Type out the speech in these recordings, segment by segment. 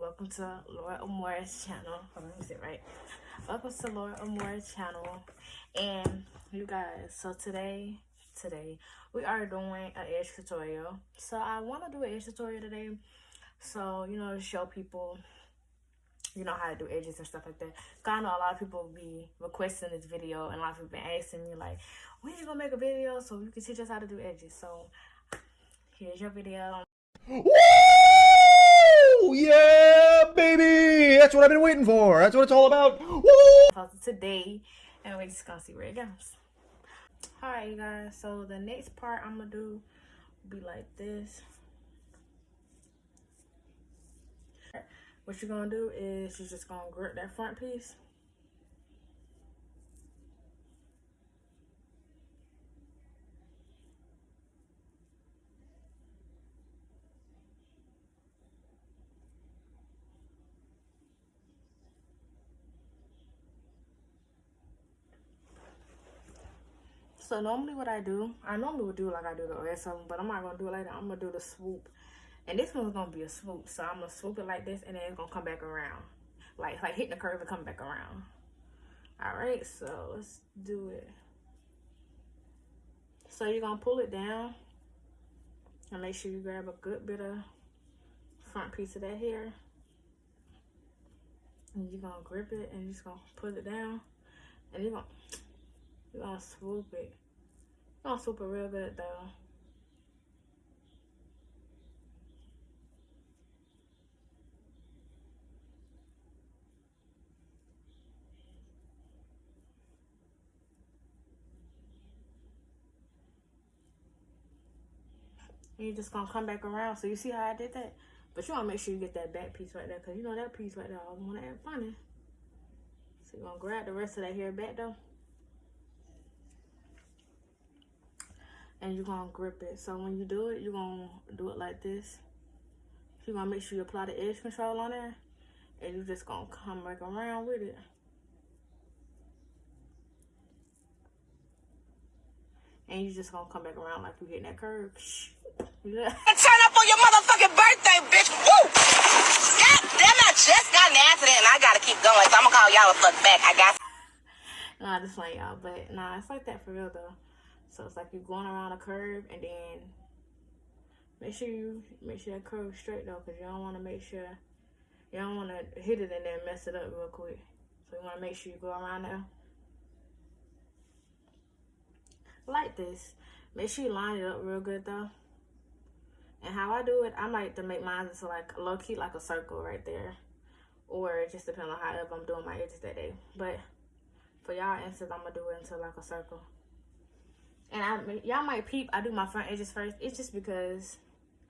welcome to Ammor'e's channel. Hold on, let me sit right. Welcome to Ammor'e's channel. And you guys, so today we are doing an edge tutorial. So I want to do an edge tutorial today. So, you know, to show people, you know, how to do edges and stuff like that. Cause I know a lot of people be requesting this video, and a lot of people been asking me like, when you gonna make a video so you can teach us how to do edges? So here's your video. Woo! Yeah, baby! That's what I've been waiting for. That's what it's all about. Woo! Today, and we're just gonna see where it goes. Alright, you guys, so the next part I'm gonna do will be like this. What you're gonna do is you're just gonna grip that front piece. So normally what I normally would do like I do the rest of them, but I'm not gonna do it like that. I'm gonna do the swoop. And this one's gonna be a swoop. So I'm gonna swoop it like this, and then it's gonna come back around. Like hitting the curve and come back around. Alright, so let's do it. So you're gonna pull it down and make sure you grab a good bit of front piece of that hair. And you're gonna grip it and you're just gonna put it down. And you're gonna swoop it. You're gonna swoop it real good though. And you're just gonna come back around. So you see how I did that? But you wanna make sure you get that back piece right there, cause you know that piece right there, I always wanna act funny. So you're gonna grab the rest of that hair back though. And you're gonna grip it. So when you do it, you're gonna do it like this. You're gonna make sure you apply the edge control on there. And you're just gonna come back around with it. And you're just gonna come back around like you hitting that curve. Yeah. Turn up on your motherfucking birthday, bitch. Woo! God damn, I just got an accident and I gotta keep going, so I'm gonna call y'all a fuck back. I got. Nah, just like y'all, but nah, it's like that for real though. So it's like you're going around a curve, and then make sure that curve straight though, cause you don't want to hit it and then mess it up real quick. So you want to make sure you go around there like this. Make sure you line it up real good though. And how I do it, I like to make mine just like low key like a circle right there, or it just depends on however I'm doing my edges that day. But for y'all instance, I'm gonna do it into like a circle. And y'all might peep, I do my front edges first. It's just because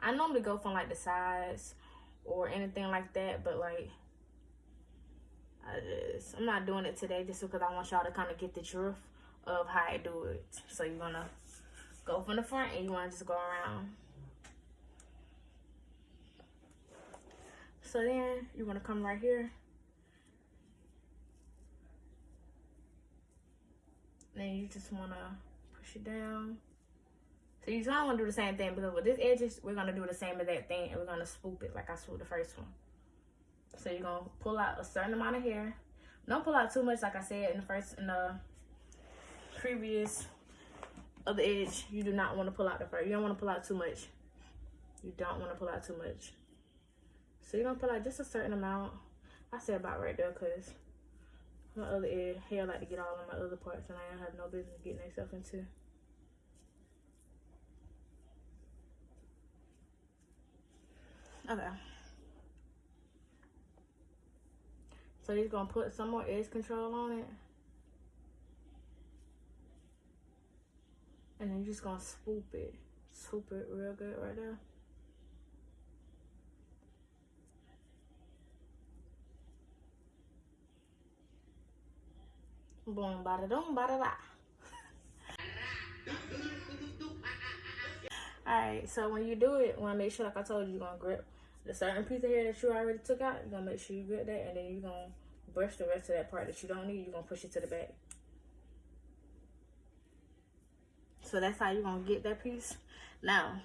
I normally go from like the sides or anything like that, but like I'm not doing it today just because I want y'all to kind of get the drift of how I do it. So you're gonna go from the front and you want to just go around. So then you want to come right here. Then you just want to push it down. So you kind of want to do the same thing, because with this edges, we're going to do the same exact thing, and we're going to swoop it like I swooped the first one. So you're going to pull out a certain amount of hair. Don't pull out too much, like I said in the previous other edge. You do not want to pull out the first. You don't want to pull out too much. You don't want to pull out too much. So you're going to pull out just a certain amount. I said about right there, because my other hair like to get all in my other parts, and I don't have no business getting myself into. Okay. So you're gonna put some more edge control on it. And then you're just gonna swoop it. Swoop it real good right there. Boom, bada doom, bada da. Alright, so when you do it, want to make sure, like I told you, you're gonna grip the certain piece of hair that you already took out. You're gonna make sure you grip that, and then you're gonna brush the rest of that part that you don't need. You're gonna push it to the back. So that's how you're gonna get that piece. Now,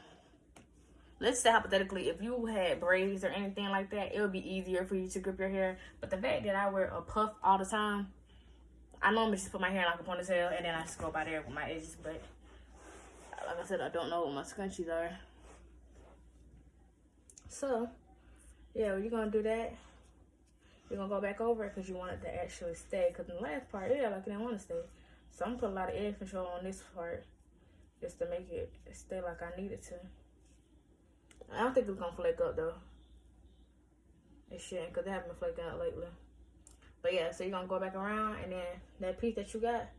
let's say hypothetically, if you had braids or anything like that, it would be easier for you to grip your hair. But the fact that I wear a puff all the time, I normally just put my hair in like a ponytail and then I just go by there with my edges. But like I said, I don't know what my scrunchies are. So, yeah, when you're going to do that, you're going to go back over it because you want it to actually stay. Because in the last part, yeah, like it didn't want to stay. So I'm going to put a lot of edge control on this part just to make it stay like I need it to. I don't think it's going to flake up though. It shouldn't because it hasn't been flaking out lately. But yeah, so you're going to go back around and then that piece that you got.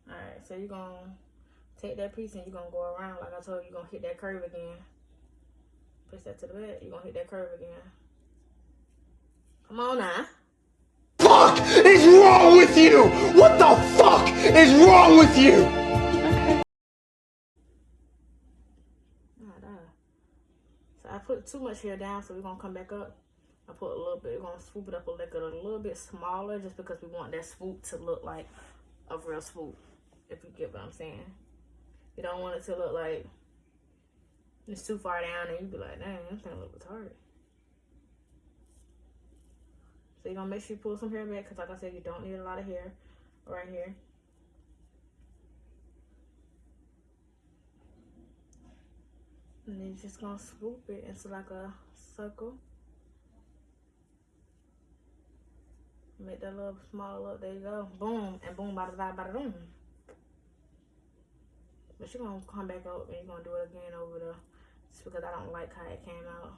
Alright, so you're going to take that piece and you're going to go around. Like I told you, you're going to hit that curve again. Push that to the back. You're going to hit that curve again. Come on now. Fuck is wrong with you? What the fuck is wrong with you? So I put too much hair down, so we're going to come back up. I put a little bit, we're going to swoop it up a little bit smaller just because we want that swoop to look like a real swoop, if you get what I'm saying. You don't want it to look like it's too far down and you be like, dang, this thing look retarded. So you're going to make sure you pull some hair back because like I said, you don't need a lot of hair right here. And then you're just going to swoop it into like a circle. Make that little small look, there you go. Boom, and boom, bada da, bada boom. But you're going to come back up and you're going to do it again over the, just because I don't like how it came out.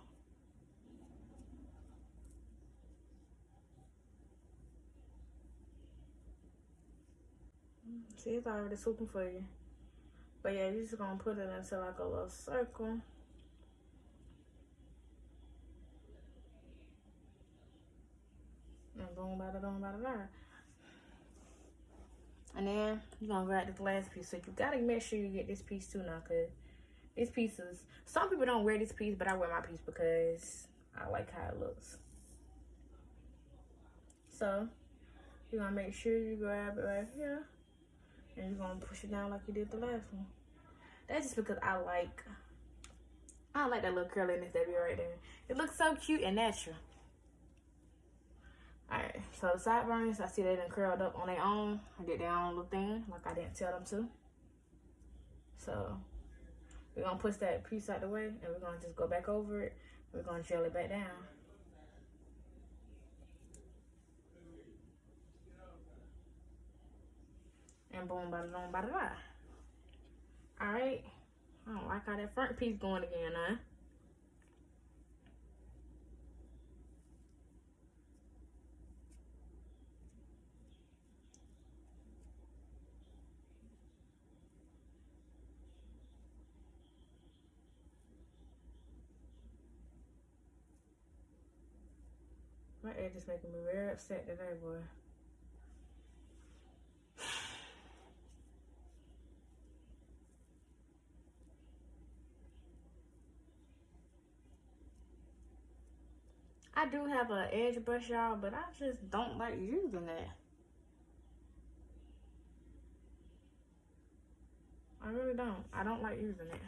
See, it's already swooping for you. But yeah, you're just going to put it into like a little circle. And boom, bada boom, bada da. And then you're going to grab this last piece. So you got to make sure you get this piece too now, because these pieces, some people don't wear this piece, but I wear my piece because I like how it looks. So you're going to make sure you grab it right here. And you're going to push it down like you did the last one. That's just because I like that little curliness that be right there. It looks so cute and natural. Alright, so the sideburns, I see they done curled up on their own. I did their own little thing, like I didn't tell them to. So, we're going to push that piece out the way, and we're going to just go back over it. We're going to gel it back down. And boom, bada boom, bada da. Alright, I don't like how that front piece going again, huh? My edge is making me very upset today, boy. I do have an edge brush, y'all, but I just don't like using that. I really don't. I don't like using it.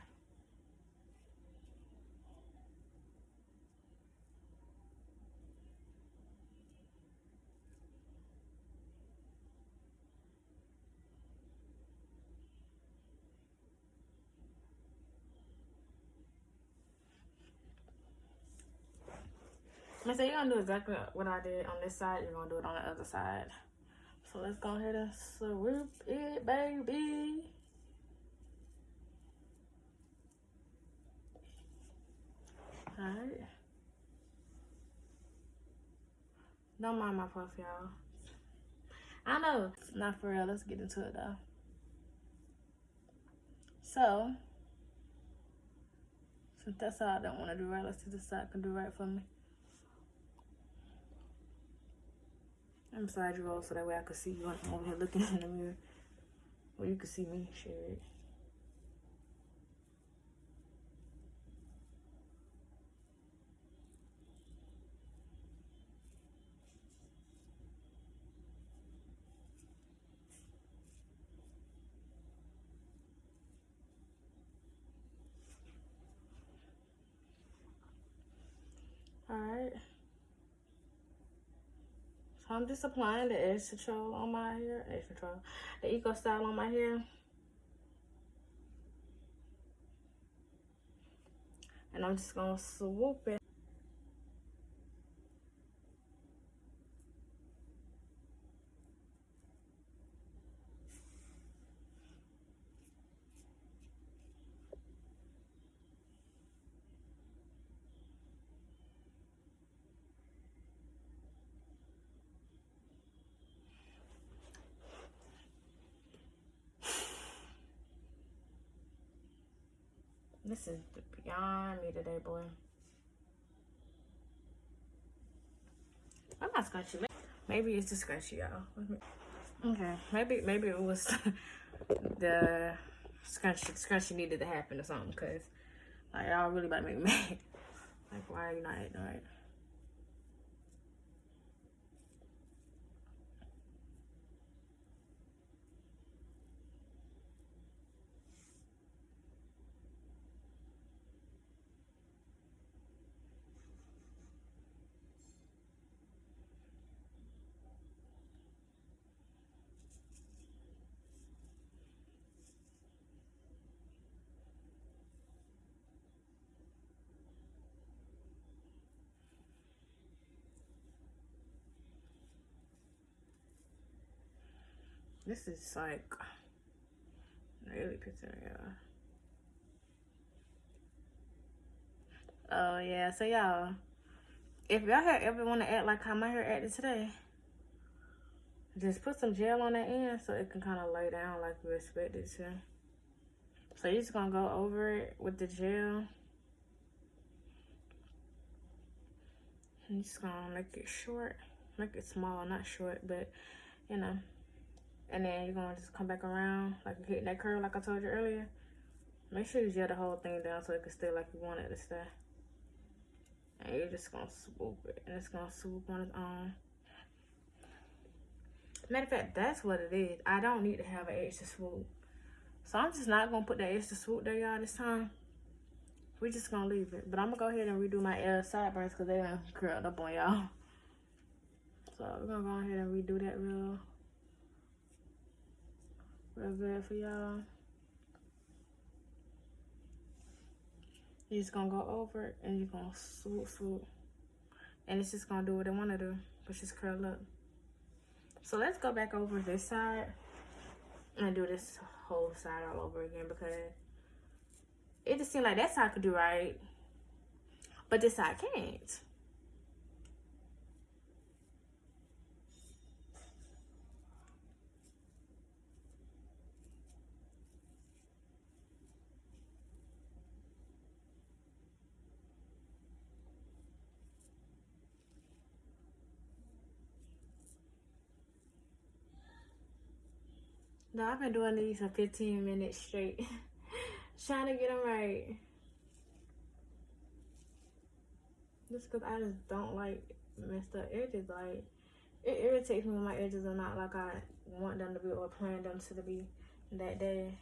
So you're gonna do exactly what I did on this side. You're gonna do it on the other side. So let's go ahead and swoop it, baby. Alright. Don't mind my puff, y'all. I know it's not for real. Let's get into it though. So, since that's all I don't want to do right, let's see this side can do right for me. I'm side you roll so that way I can see you. I'm over here looking in the mirror. Well, you can see me, shit. I'm just applying the edge control on my hair. Edge control. The Eco Style on my hair. And I'm just gonna swoop it. This is beyond me today, boy. I'm not scrunchy. Maybe it's the scrunchy, y'all. Okay, maybe it was the scrunchy needed to happen or something, cause like y'all really about to make me mad. Like, why are you not acting right? This is like really pissing me off. Oh yeah, so y'all, if y'all ever want to act like how my hair acted today, just put some gel on that end so it can kind of lay down like you expect it to. So you're just gonna go over it with the gel. I'm just gonna make it short, make it small, not short, but you know. And then you're gonna just come back around, like you hitting that curve like I told you earlier. Make sure you gel the whole thing down so it can stay like you want it to stay. And you're just gonna swoop it, and it's gonna swoop on its own. Matter of fact, that's what it is. I don't need to have an extra swoop. So I'm just not gonna put that extra swoop there, y'all, this time. We're just gonna leave it. But I'm gonna go ahead and redo my sideburns because they done curled up on y'all. So we're gonna go ahead and redo that real good for y'all. You're just gonna go over it and you're gonna swoop. And it's just gonna do what it wanna do, but just curl up. So let's go back over this side and do this whole side all over again because it just seemed like that side could do right, but this side can't. No, I've been doing these for 15 minutes straight. Trying to get them right. Just because I just don't like messed up edges. Like, it irritates me when my edges are not like I want them to be or plan them to be that day.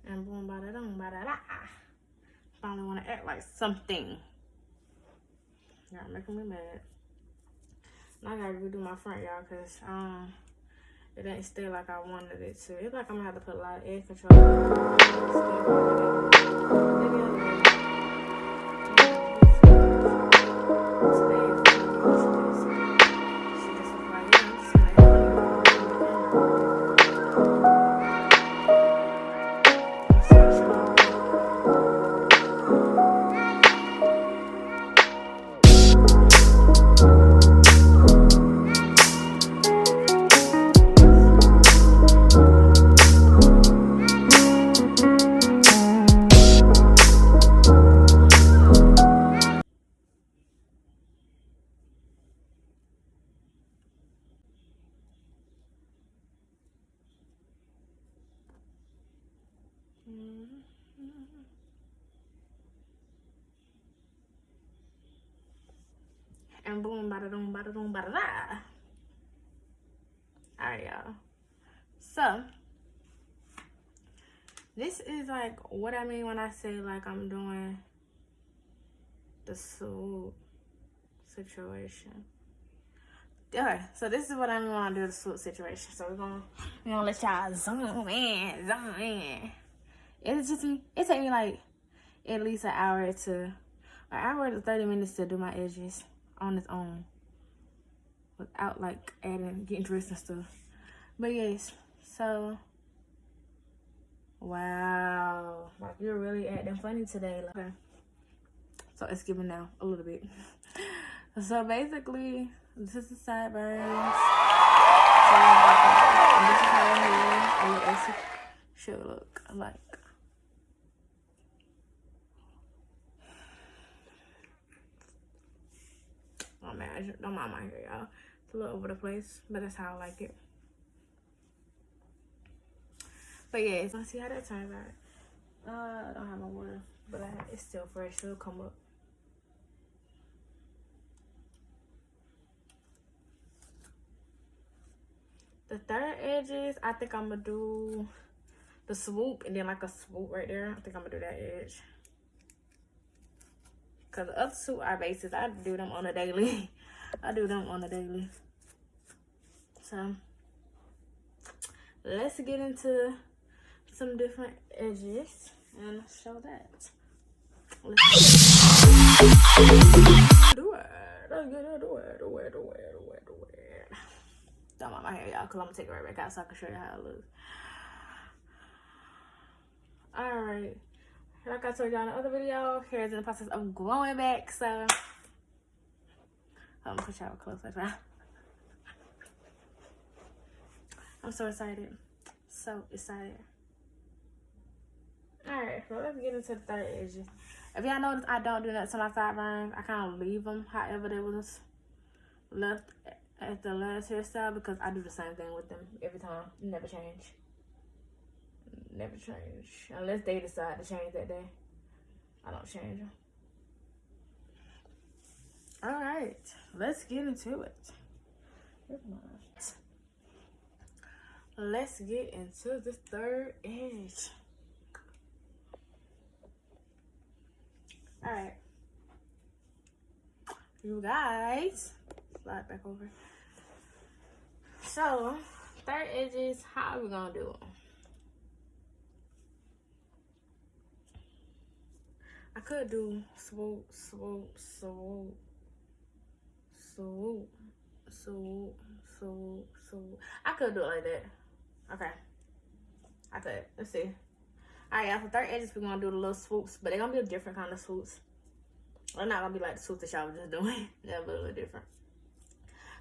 And boom, ba da dum, ba da da. Finally want to act like something. Y'all making me mad. Now I gotta redo my front, y'all, because it didn't stay like I wanted it to. It's like I'm gonna have to put a lot of edge control. And boom, bada boom, bada boom, bada da. Alright, y'all. So, this is like what I mean when I say like I'm doing the swoop situation. Okay, so this is what I mean when I do the swoop situation. So we're gonna let y'all zoom in. It takes me like at least an hour to 30 minutes to do my edges on its own without like getting dressed and stuff. But yes, so wow, like you're really acting funny today. Like, okay. So it's giving now a little bit. So basically, this is the sideburns. So, and this is how your hair should look like. Oh man, don't mind my hair, y'all. It's a little over the place, but that's how I like it. But yeah, let's see how that turns out. I don't have my water, but it's still fresh, so it'll come up. The third edges, I think I'm gonna do the swoop and then like a swoop right there. I think I'm gonna do that edge. Cause the other two are bases. I do them on a daily. So let's get into some different edges and show that. Let's do it. Don't mind my hair, y'all, cause I'm gonna take it right back out so I can show you how it looks. Alright. Like I told y'all in the other video, hair is in the process of growing back, so I'm gonna put y'all close like that. I'm so excited. Alright, so let's get into the third edges. If y'all notice, I don't do that to my sideburns. I kind of leave them however they was left at the last hairstyle because I do the same thing with them every time. Never change. Unless they decide to change that day. I don't change them. Alright, let's get into it. Let's get into the third edge. Alright. You guys, slide back over. So, third edges, how are we gonna do them? I could do swoop. I could do it like that. Okay. I could. Let's see. Alright, y'all, for third edges, we're gonna do the little swoops, but they're gonna be a different kind of swoops. They're not gonna be like the swoops that y'all were just doing. They're a little different.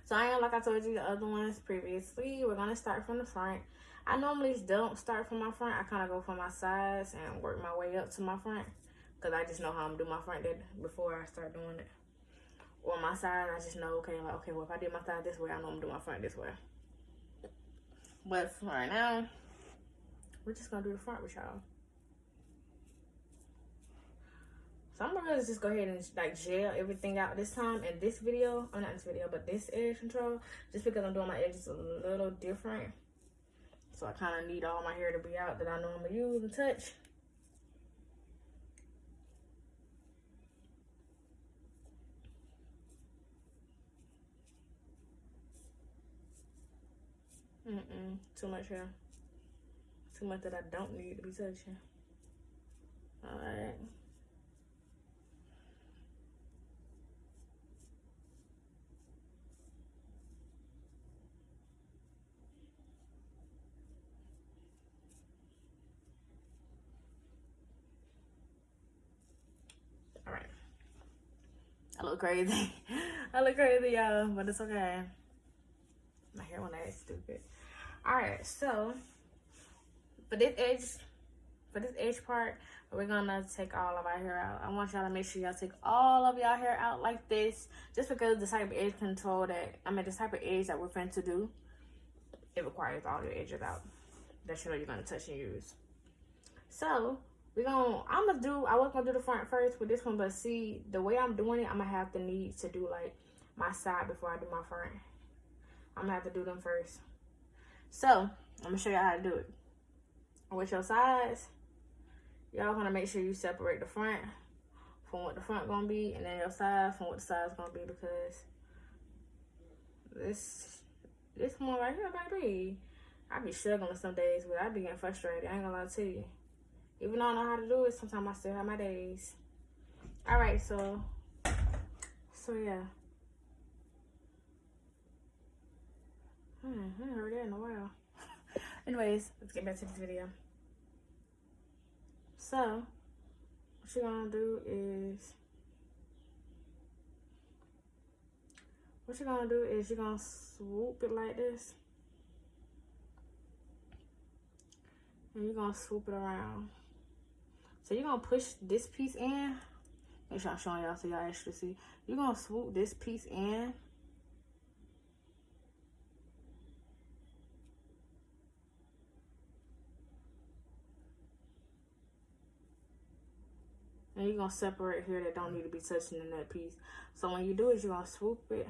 So I am, like I told you the other ones previously, we're gonna start from the front. I normally don't start from my front. I kind of go from my sides and work my way up to my front. Because I just know how I'm gonna do my front before I start doing it. Or my side, I just know, okay, well, if I did my side this way, I know I'm gonna do my front this way. But for right now, we're just gonna do the front with y'all. So I'm gonna just go ahead and like gel everything out this time in this video. Or not this video, but this edge control. Just because I'm doing my edges a little different. So I kind of need all my hair to be out that I know I'm gonna use and touch. Too much hair. Too much that I don't need to be touching. Alright. Alright. I look crazy. I look crazy, y'all, but it's okay. My hair won't act stupid. Alright, so for this edge part, we're gonna take all of our hair out. I want y'all to make sure y'all take all of y'all hair out like this, just because the type of edge control the type of edge that we're going to do, it requires all your edges out. That you know you're gonna touch and use. So I was gonna do the front first with this one, but see the way I'm doing it, I'm gonna have to need to do like my side before I do my front. I'm gonna have to do them first. So I'm gonna show y'all how to do it. With your sides, y'all gonna make sure you separate the front from what the front gonna be, and then your side from what the side's gonna be, because this one right here, baby, I be struggling some days, but I be getting frustrated. I ain't gonna lie to you. Even though I know how to do it, sometimes I still have my days. All right, so yeah. I haven't heard that in a while. Anyways, let's get back to this video. So, what you're gonna do is, you're gonna swoop it like this. And you're gonna swoop it around. So you're gonna push this piece in. Make sure I'm showing y'all so y'all actually see. You're gonna swoop this piece in. And you're gonna separate here that don't need to be touching in that piece. So when you do it, you're gonna swoop it.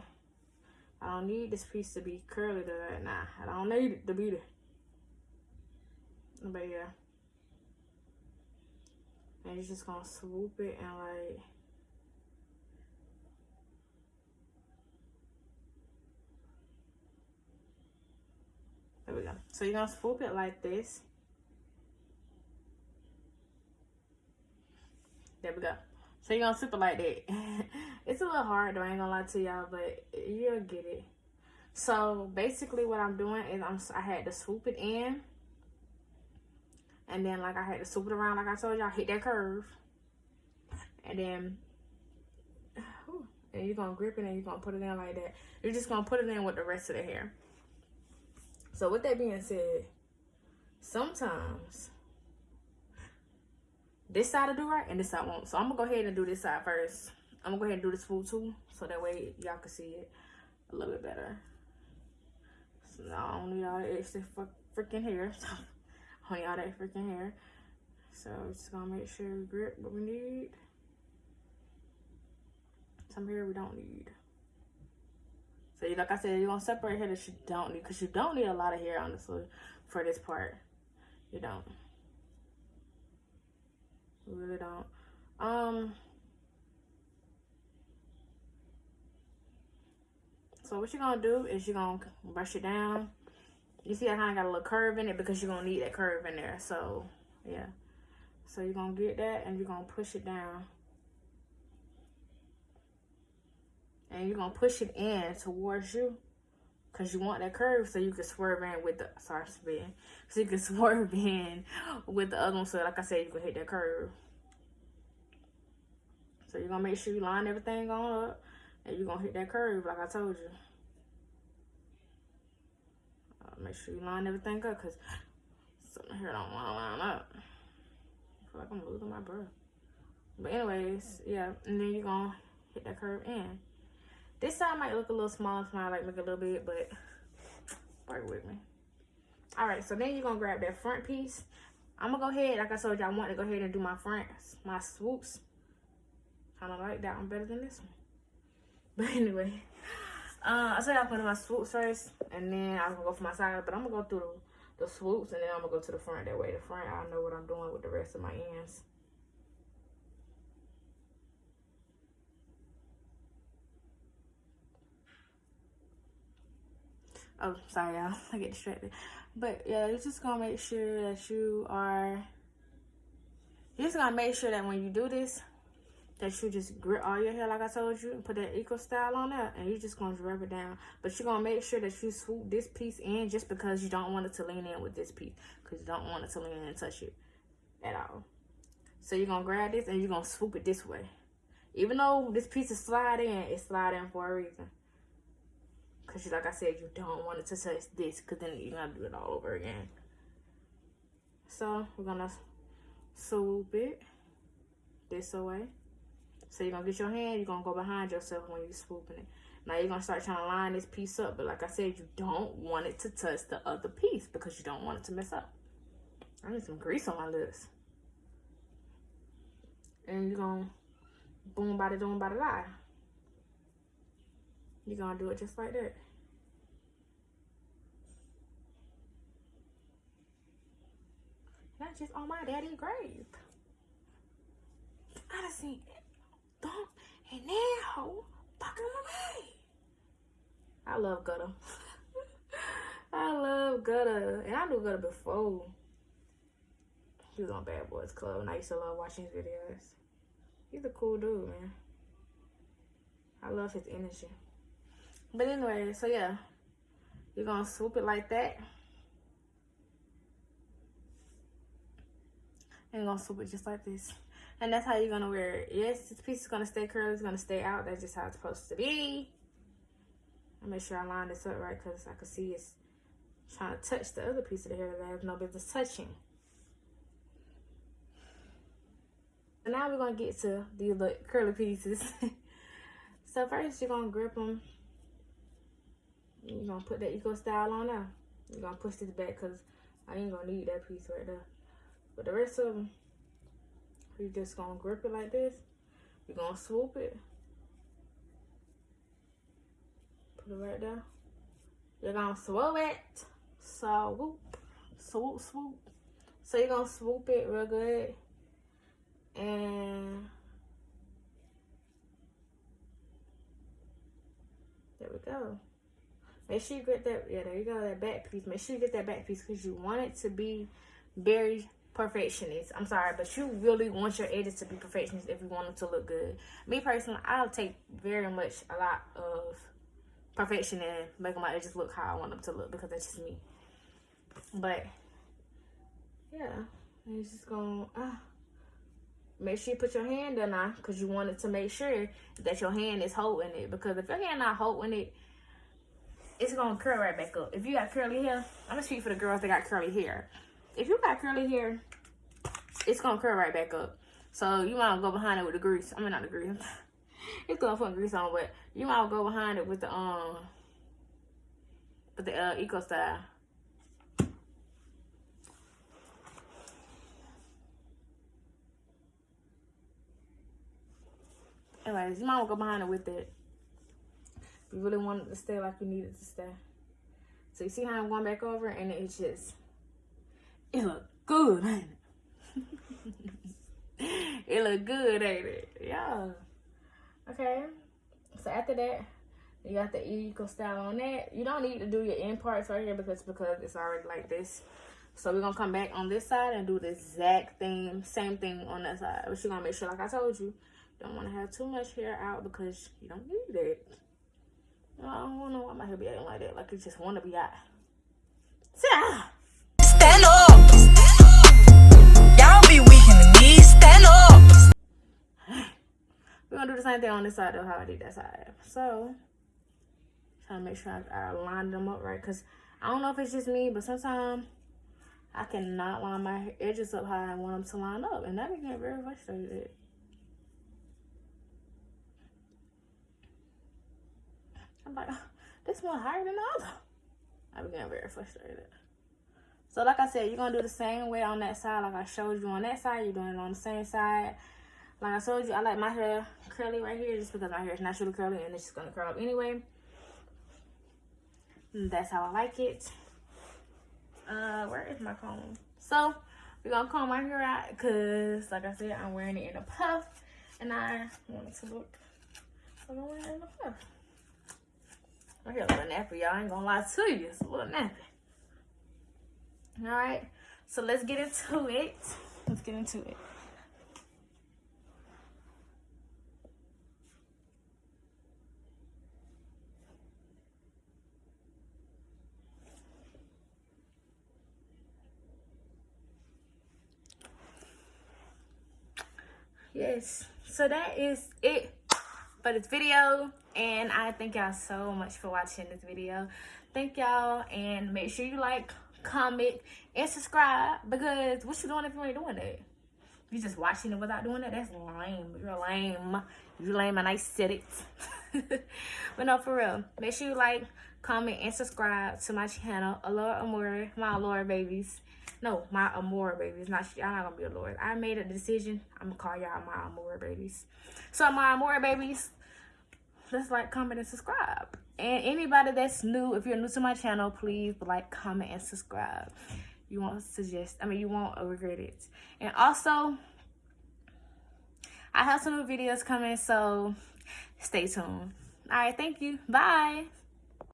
I don't need this piece to be curly to that. Nah, I don't need it to be there. But yeah. And you're just gonna swoop it and like, there we go. So you're gonna swoop it like this. There we go. So you're gonna swoop it like that. It's a little hard though, I ain't gonna lie to y'all, but you'll get it. So basically what I'm doing is I had to swoop it in. And then like I had to swoop it around like I told y'all, hit that curve. And then and you're gonna grip it and you're gonna put it in like that. You're just gonna put it in with the rest of the hair. So with that being said, sometimes this side will do right and this side won't. So I'm gonna go ahead and do this side first. I'm gonna go ahead and do the swoop too, so that way y'all can see it a little bit better. So now I don't need all that extra freaking hair. I don't need all that freaking hair. So we're just gonna make sure we grip what we need. Some hair we don't need. So like I said, you're gonna separate hair that you don't need, because you don't need a lot of hair honestly for this part. You don't. You really don't. So what you're gonna do is you're gonna brush it down. You see I kind of got a little curve in it because you're gonna need that curve in there. So yeah. So you're gonna get that and you're gonna push it down. And you're gonna push it in towards you, because you want that curve so you can swerve in with the, sorry, spin. So you can swerve in with the other one, so like I said, you can hit that curve. So you're gonna make sure you line everything on up and you're gonna hit that curve like I told you. Make sure you line everything up, because some hair don't want to line up. I feel like I'm losing my breath. But anyways, yeah, and then you're gonna hit that curve in. This side might look a little small, it might like look a little big, but work with me. All right, so then you're gonna grab that front piece. I'm gonna go ahead, like I told you, I want to go ahead and do my fronts, my swoops. Kind of like that one better than this one. But anyway, I said I'm gonna do my swoops first, and then I'm gonna go for my side. But I'm gonna go through the swoops, and then I'm gonna go to the front. That way, the front, I know what I'm doing with the rest of my ends. Oh, sorry, y'all. I get distracted. But yeah, you're just gonna make sure that you're just gonna make sure that when you do this, that you just grip all your hair like I told you, and put that eco style on there, and you're just gonna rub it down. But you're gonna make sure that you swoop this piece in, just because you don't want it to lean in with this piece, because you don't want it to lean in and touch it at all. So you're gonna grab this and you're gonna swoop it this way. Even though this piece is slide in, it's slide in for a reason. Because like I said, you don't want it to touch this, because then you're gonna do it all over again. So we're gonna swoop it this way. So you're gonna get your hand, you're gonna go behind yourself when you're swooping it. Now you're gonna start trying to line this piece up, but like I said, you don't want it to touch the other piece, because you don't want it to mess up. I need some grease on my lips. And you're gonna boom, bada, doom, bada, die. You're gonna do it just like that. Not just on my daddy's grave. I done seen it. Don't and now fucking with me. I love Gutter. I love Gutter. And I knew Gutter before. He was on Bad Boys Club and I used to love watching his videos. He's a cool dude, man. I love his energy. But anyway, so yeah. You're gonna swoop it like that. And you're gonna swoop it just like this. And that's how you're gonna wear it. Yes, this piece is gonna stay curly, it's gonna stay out. That's just how it's supposed to be. I'll make sure I line this up right because I can see it's trying to touch the other piece of the hair that I have no business touching. So now we're gonna get to these little curly pieces. So first you're gonna grip them. You're gonna put that Eco Style on there. You're gonna push this back because I ain't gonna need that piece right there. But the rest of them, you're just gonna grip it like this. You're gonna swoop it. Put it right there. You're gonna swoop it. Swoop, swoop, swoop. So you're gonna swoop it real good. And there we go. Make sure you get that, yeah, there you go, that back piece. Make sure you get that back piece because you want it to be very perfectionist. I'm sorry, but you really want your edges to be perfectionist if you want them to look good. Me personally, I'll take very much a lot of perfection and making my edges look how I want them to look because that's just me. But yeah, it's just gonna make sure you put your hand in there because you want it to make sure that your hand is holding it, because if your hand not holding it, it's gonna curl right back up. If you got curly hair, I'm gonna speak for the girls that got curly hair. If you got curly hair, it's gonna curl right back up. So you might go behind it with the grease. I mean, not the grease. It's gonna put grease on, but you might go behind it with the Eco Style. Anyways, you might go behind it with it. If you really want it to stay like you need it to stay. So you see how I'm going back over, and it's just, it look good, ain't it? It look good, ain't it? Yeah. Okay. So after that, you got the Eco Style on that. You don't need to do your end parts right here because it's already like this. So we're gonna come back on this side and do the exact thing, same thing on that side. But you're gonna make sure, like I told you, you don't want to have too much hair out because you don't need it. I don't know why my hair be acting like that. Like it just want to be out. Stand up. Y'all be weak in the knees. Stand up. We're gonna do the same thing on this side though, how I did that side. So, trying to make sure I line them up right, because I don't know if it's just me, but sometimes I cannot line my edges up how I want them to line up, and that be getting very frustrated. I'm like, this one higher than the other. I be getting very frustrated. So like I said, you're going to do the same way on that side. Like I showed you on that side, you're doing it on the same side. Like I told you, I like my hair curly right here just because my hair is naturally curly and it's just going to curl up anyway. And that's how I like it. Where is my comb? So we're going to comb my hair out because, like I said, I'm wearing it in a puff. And I want it to look like I'm wearing it in a puff. My hair a little nappy, y'all. I ain't gonna lie to you. It's a little nappy. Alright. So let's get into it. Let's get into it. Yes. So that is it for this video, and I thank y'all so much for watching this video. Thank y'all, and make sure you like, comment, and subscribe, because what you doing if you ain't doing that? You just watching it without doing that? That's lame. You're lame. You're lame, and I said it. But no, for real, make sure you like, comment, and subscribe to my channel, Ammor'e, my Ammor'e babies. No, my Ammor'e babies. Not y'all not gonna be Ammor'e. I made a decision. I'm gonna call y'all my Ammor'e babies. So my Ammor'e babies, let's like, comment, and subscribe. And anybody that's new, if you're new to my channel, please like, comment, and subscribe. You won't regret it. And also, I have some new videos coming, so stay tuned. All right, thank you. Bye.